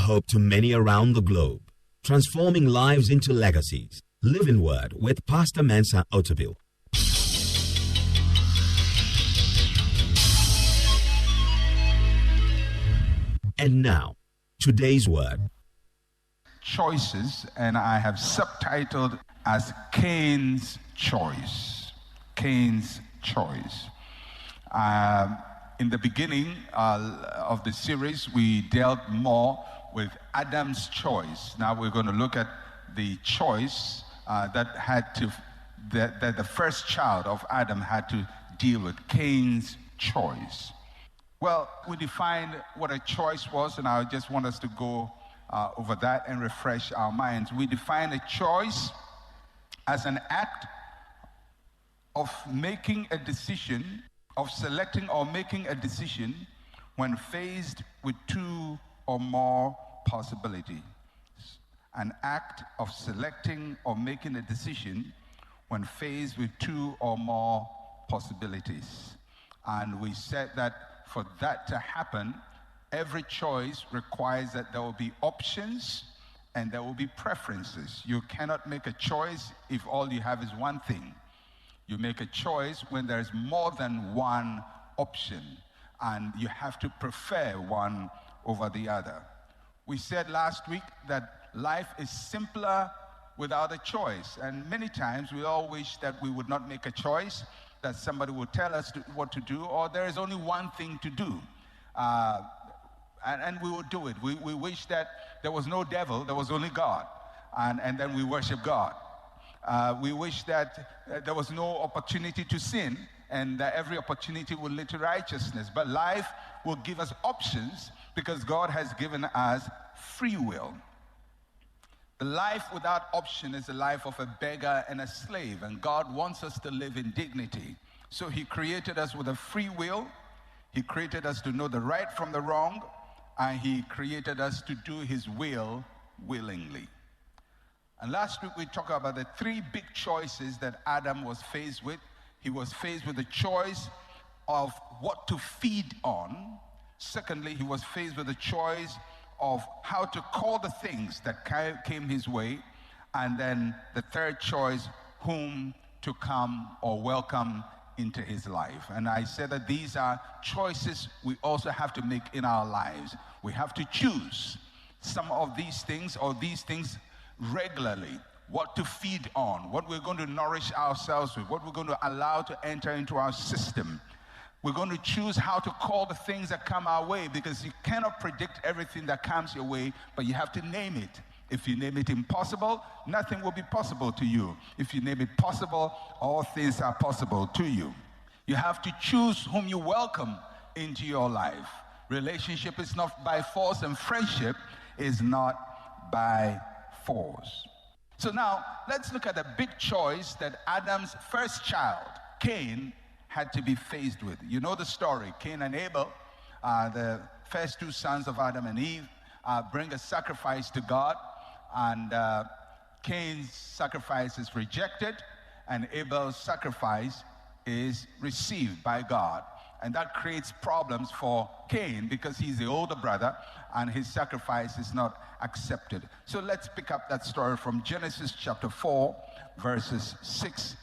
hope to many around the globe, transforming lives into legacies. Living Word with Pastor Mensa Otabil. And now, today's word. Choices, and I have subtitled as Cain's Choice. Cain's Choice. In the beginning of the series, we dealt more with Adam's choice. Now we're going to look at the choice that the first child of Adam had to deal with, Cain's choice. Well, we defined what a choice was, and I just want us to go over that and refresh our minds. We define a choice as an act of making a decision, of selecting or making a decision when faced with two or more possibilities. An act of selecting or making a decision when faced with two or more possibilities. And we said that for that to happen, every choice requires that there will be options and there will be preferences. You cannot make a choice if all you have is one thing. You make a choice when there's more than one option, and you have to prefer one over the other. We said last week that life is simpler without a choice, and many times we all wish that we would not make a choice, that somebody would tell us what to do, or there is only one thing to do. And we would do it. We wish that there was no devil, there was only God, and then we worship God. We wish that there was no opportunity to sin, and that every opportunity will lead to righteousness. But life will give us options because God has given us free will. The life without option is the life of a beggar and a slave, and God wants us to live in dignity. So he created us with a free will. He created us to know the right from the wrong, and he created us to do his will willingly. And last week we talked about the three big choices that Adam was faced with. He was faced with the choice of what to feed on. Secondly, he was faced with the choice of how to call the things that came his way. And then the third choice, whom to come or welcome into his life. And I said that these are choices we also have to make in our lives. We have to choose some of these things or these things regularly. What to feed on, what we're going to nourish ourselves with, what we're going to allow to enter into our system. We're going to choose how to call the things that come our way, because you cannot predict everything that comes your way, but you have to name it. If you name it impossible, nothing will be possible to you. If you name it possible, all things are possible to you. You have to choose whom you welcome into your life. Relationship is not by force, and friendship is not by force. So now, let's look at a big choice that Adam's first child, Cain, had to be faced with. You know the story. Cain and Abel, the first two sons of Adam and Eve, bring a sacrifice to God, and Cain's sacrifice is rejected, and Abel's sacrifice is received by God. And that creates problems for Cain because he's the older brother and his sacrifice is not accepted. So let's pick up that story from Genesis chapter 4, verses 6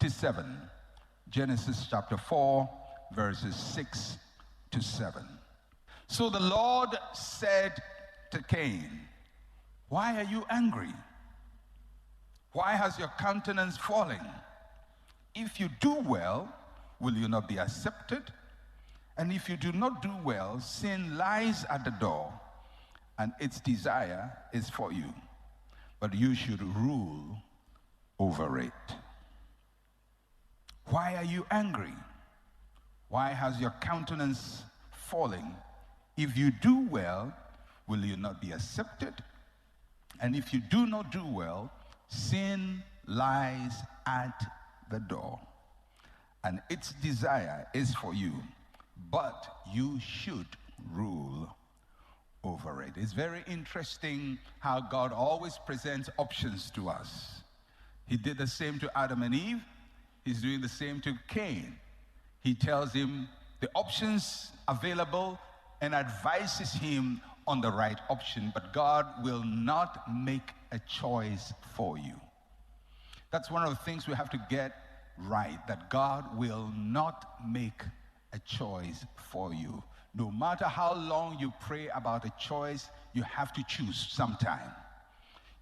to 7. Genesis chapter 4, verses 6 to 7. So the Lord said to Cain, "Why are you angry? Why has your countenance fallen? If you do well, will you not be accepted? And if you do not do well, sin lies at the door, and its desire is for you, but you should rule over it. Why are you angry? Why has your countenance fallen? If you do well, will you not be accepted? And if you do not do well, sin lies at the door, and its desire is for you, but you should rule over it." It's very interesting how God always presents options to us. He did the same to Adam and Eve. He's doing the same to Cain. He tells him the options available and advises him on the right option, but God will not make a choice for you. That's one of the things we have to get right, that God will not make a choice for you. No matter how long you pray about a choice, you have to choose sometime.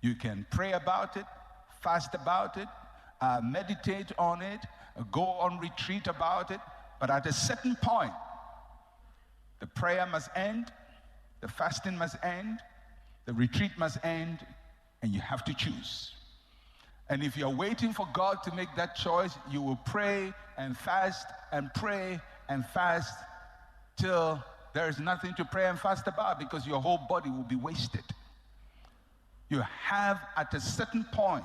You can pray about it, fast about it, meditate on it, go on retreat about it, but at a certain point, the prayer must end, the fasting must end, the retreat must end, and you have to choose. And if you're waiting for God to make that choice, you will pray and fast and pray and fast till there is nothing to pray and fast about, because your whole body will be wasted. You have, at a certain point,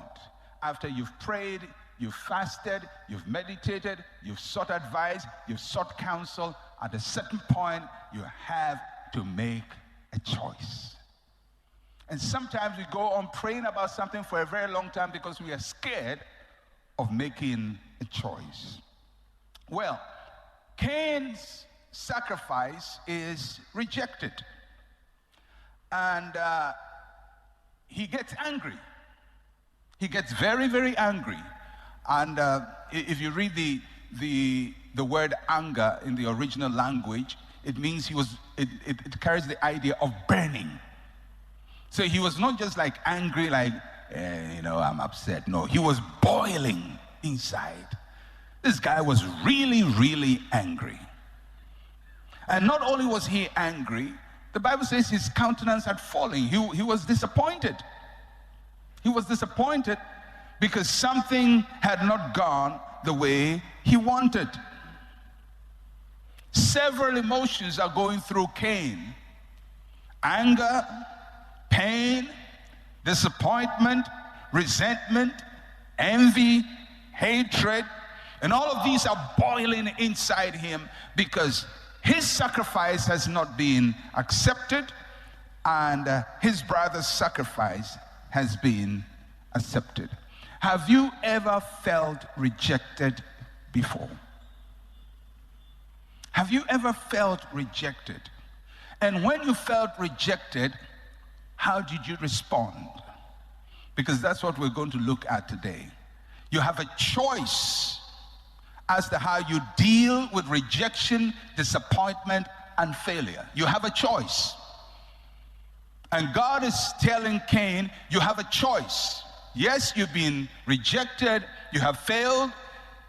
after you've prayed, you've fasted, you've meditated, you've sought advice, you've sought counsel, at a certain point, you have to make a choice. And sometimes we go on praying about something for a very long time because we are scared of making a choice. Well, Cain's sacrifice is rejected. And he gets angry. He gets very, very angry. And if you read the word anger in the original language, it means it carries the idea of burning. So he was not just like angry, like, I'm upset. No, he was boiling inside. This guy was really, really angry. And not only was he angry, the Bible says his countenance had fallen. He was disappointed. He was disappointed because something had not gone the way he wanted. Several emotions are going through Cain. Anger, pain, disappointment, resentment, envy, hatred, and all of these are boiling inside him because his sacrifice has not been accepted, and his brother's sacrifice has been accepted. Have you ever felt rejected before? Have you ever felt rejected? And when you felt rejected, how did you respond? Because that's what we're going to look at today. You have a choice as to how you deal with rejection, disappointment, and failure. You have a choice. And God is telling Cain, you have a choice. Yes, you've been rejected, you have failed,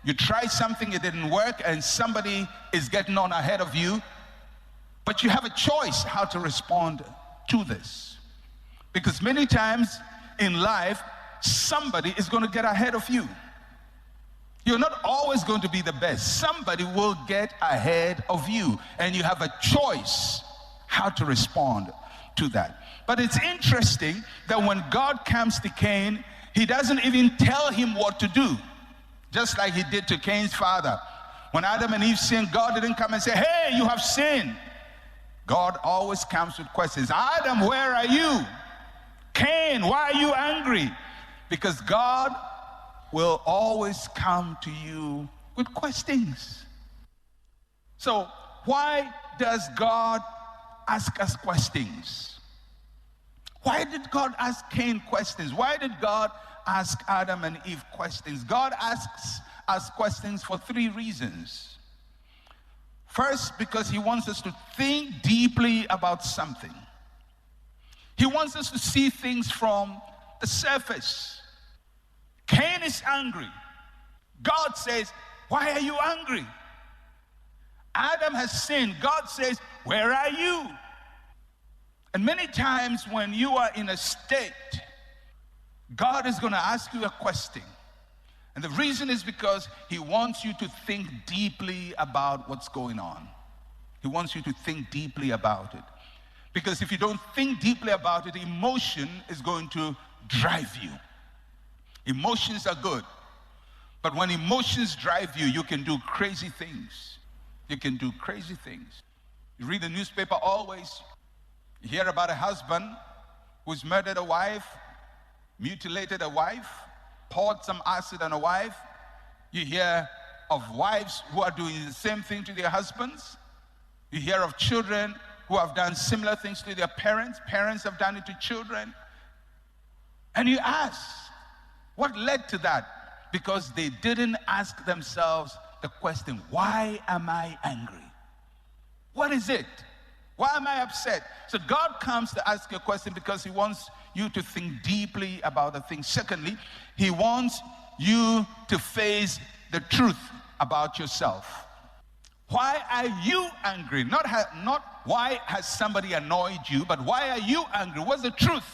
you tried something, it didn't work, and somebody is getting on ahead of you, but you have a choice how to respond to this. Because many times in life, somebody is going to get ahead of you. You're not always going to be the best. Somebody will get ahead of you, and you have a choice how to respond to that. But it's interesting that when God comes to Cain, he doesn't even tell him what to do, just like he did to Cain's father. When Adam and Eve sinned, God didn't come and say, hey, you have sinned. God always comes with questions. Adam, where are you? Cain, why are you angry? Because God will always come to you with questions. So why does God ask us questions? Why did God ask Cain questions? Why did God ask Adam and Eve questions? God asks us questions for three reasons. First, because he wants us to think deeply about something. He wants us to see things from the surface. Cain is angry. God says, why are you angry? Adam has sinned. God says, where are you? And many times when you are in a state, God is going to ask you a question. And the reason is because he wants you to think deeply about what's going on. He wants you to think deeply about it. Because if you don't think deeply about it, emotion is going to drive you. Emotions are good. But when emotions drive you, you can do crazy things. You can do crazy things. You read the newspaper always. You hear about a husband who's murdered a wife, mutilated a wife, poured some acid on a wife. You hear of wives who are doing the same thing to their husbands. You hear of children who have done similar things to their parents. Parents have done it to children. And you ask, what led to that? Because they didn't ask themselves the question, why am I angry? What is it? Why am I upset? So God comes to ask you a question because he wants you to think deeply about the thing. Secondly, he wants you to face the truth about yourself. Why are you angry? Not why has somebody annoyed you, but why are you angry? What's the truth?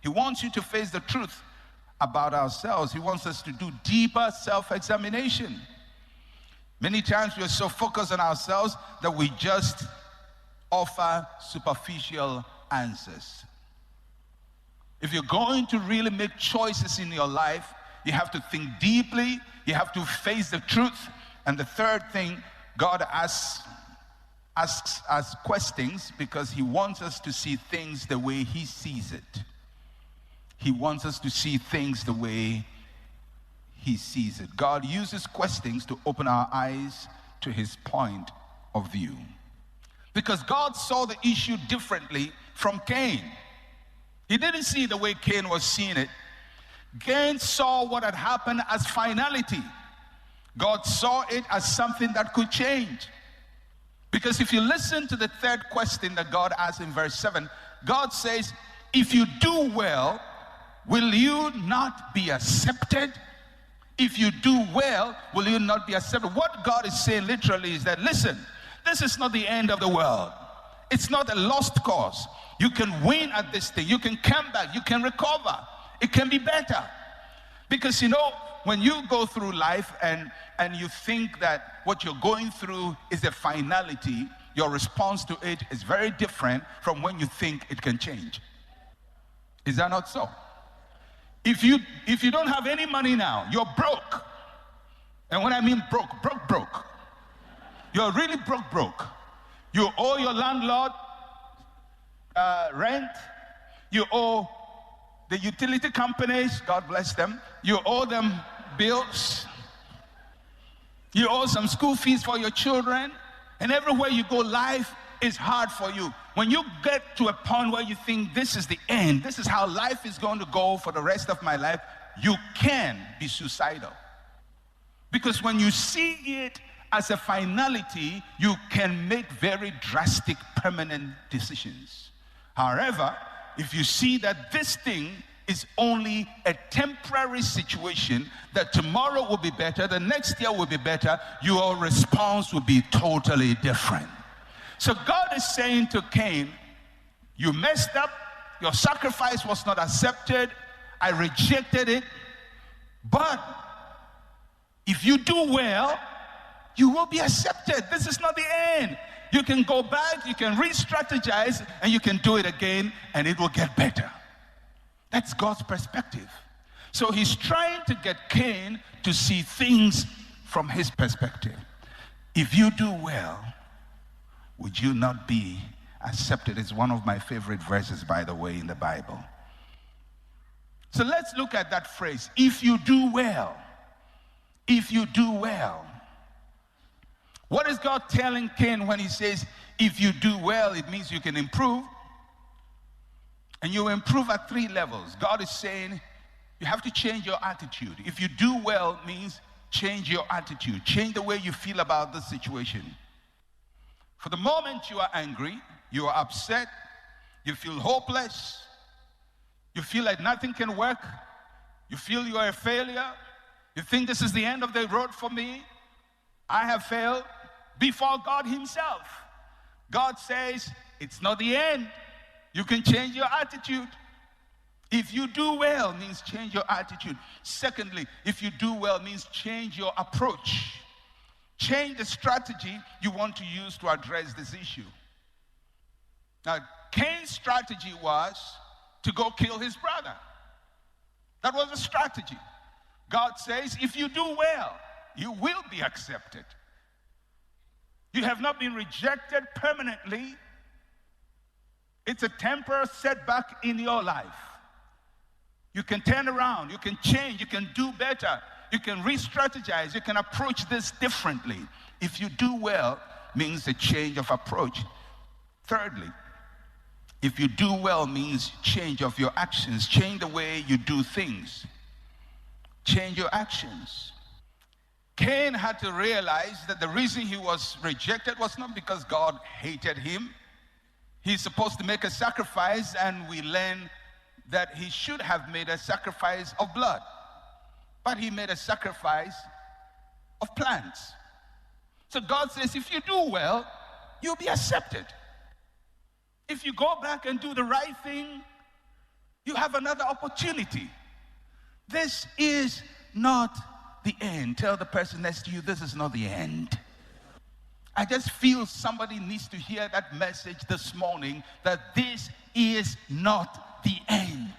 He wants you to face the truth about ourselves. He wants us to do deeper self-examination. Many times we are so focused on ourselves that we just offer superficial answers. If you're going to really make choices in your life, you have to think deeply, you have to face the truth. And the third thing, God asks us questions because he wants us to see things the way he sees it. He wants us to see things the way he sees it. God uses questions to open our eyes to his point of view. Because God saw the issue differently from Cain. He didn't see the way Cain was seeing it. Cain saw what had happened as finality. God saw it as something that could change. Because if you listen to the third question that God asked in verse 7, God says, if you do well, will you not be accepted? If you do well, will you not be accepted? What God is saying literally is that, listen, this is not the end of the world. It's not a lost cause. You can win at this thing. You can come back. You can recover. It can be better. Because, you know, when you go through life and you think that what you're going through is a finality, your response to it is very different from when you think it can change. Is that not so? If you don't have any money now, you're broke. And when I mean broke. You're really broke. You owe your landlord rent. You owe the utility companies, God bless them. You owe them bills. You owe some school fees for your children. And everywhere you go, life is hard for you. When you get to a point where you think this is the end, this is how life is going to go for the rest of my life, you can be suicidal. Because when you see it as a finality, you can make very drastic, permanent decisions. However, if you see that this thing is only a temporary situation, that tomorrow will be better, the next year will be better, your response will be totally different. So God is saying to Cain, you messed up, your sacrifice was not accepted, I rejected it, but if you do well, you will be accepted. This is not the end. You can go back, you can re-strategize, and you can do it again, and it will get better. That's God's perspective. So he's trying to get Cain to see things from his perspective. If you do well, would you not be accepted? It's one of my favorite verses, by the way, in the Bible. So let's look at that phrase, if you do well. If you do well. What is God telling Cain when he says, if you do well, it means you can improve? And you improve at 3 levels. God is saying, you have to change your attitude. If you do well means change your attitude. Change the way you feel about the situation. For the moment you are angry, you are upset, you feel hopeless, you feel like nothing can work, you feel you are a failure, you think this is the end of the road for me, I have failed before God himself. God says, it's not the end. You can change your attitude. If you do well means change your attitude. Secondly, if you do well means change your approach. Change the strategy you want to use to address this issue. Now, Cain's strategy was to go kill his brother. That was a strategy. God says, if you do well, you will be accepted. You have not been rejected permanently. It's a temporary setback in your life. You can turn around, you can change, you can do better, you can re-strategize, you can approach this differently. If you do well, means a change of approach. Thirdly, if you do well means change of your actions, change the way you do things. Change your actions. Cain had to realize that the reason he was rejected was not because God hated him. He's supposed to make a sacrifice, and we learn that he should have made a sacrifice of blood. But he made a sacrifice of plants. So God says, if you do well, you'll be accepted. If you go back and do the right thing, you have another opportunity. This is not the end. Tell the person next to you, this is not the end. I just feel somebody needs to hear that message this morning, that this is not the end.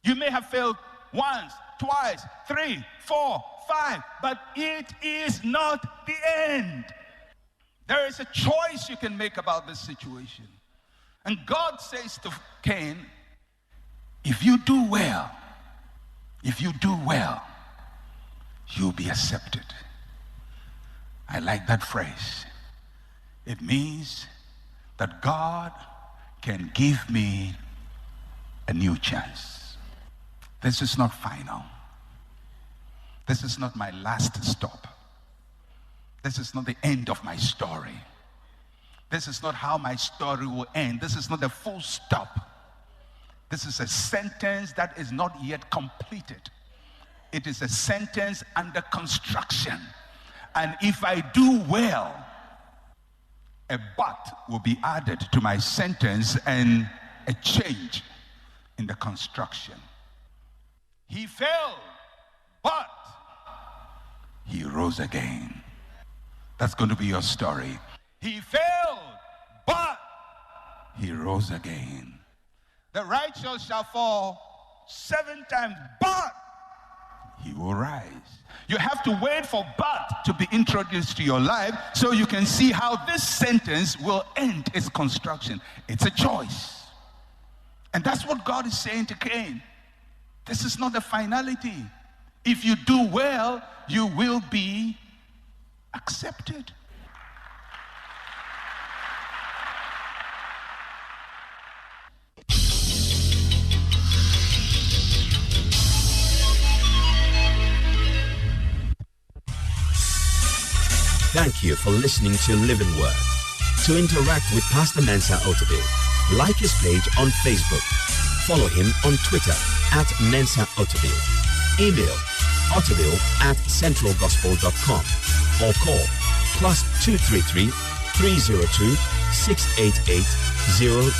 You may have failed once, twice, 3, 4, 5, but it is not the end. There is a choice you can make about this situation. And God says to Cain, if you do well, you'll be accepted. I like that phrase. It means that God can give me a new chance. This is not final. This is not my last stop. This is not the end of my story. This is not how my story will end. This is not the full stop. This is a sentence that is not yet completed. It is a sentence under construction. And if I do well, a but will be added to my sentence and a change in the construction. He fell, but he rose again. That's going to be your story. He failed, but he rose again. The righteous shall fall 7 times, but he will rise. You have to wait for but to be introduced to your life so you can see how this sentence will end its construction. It's a choice. And that's what God is saying to Cain. This is not the finality. If you do well, you will be accepted. Thank you for listening to Living Word. To interact with Pastor Mensa Otabil, like his page on Facebook. Follow him on Twitter @Mensa Otabil. Email otabil@centralgospel.com or call +233 302 688 000.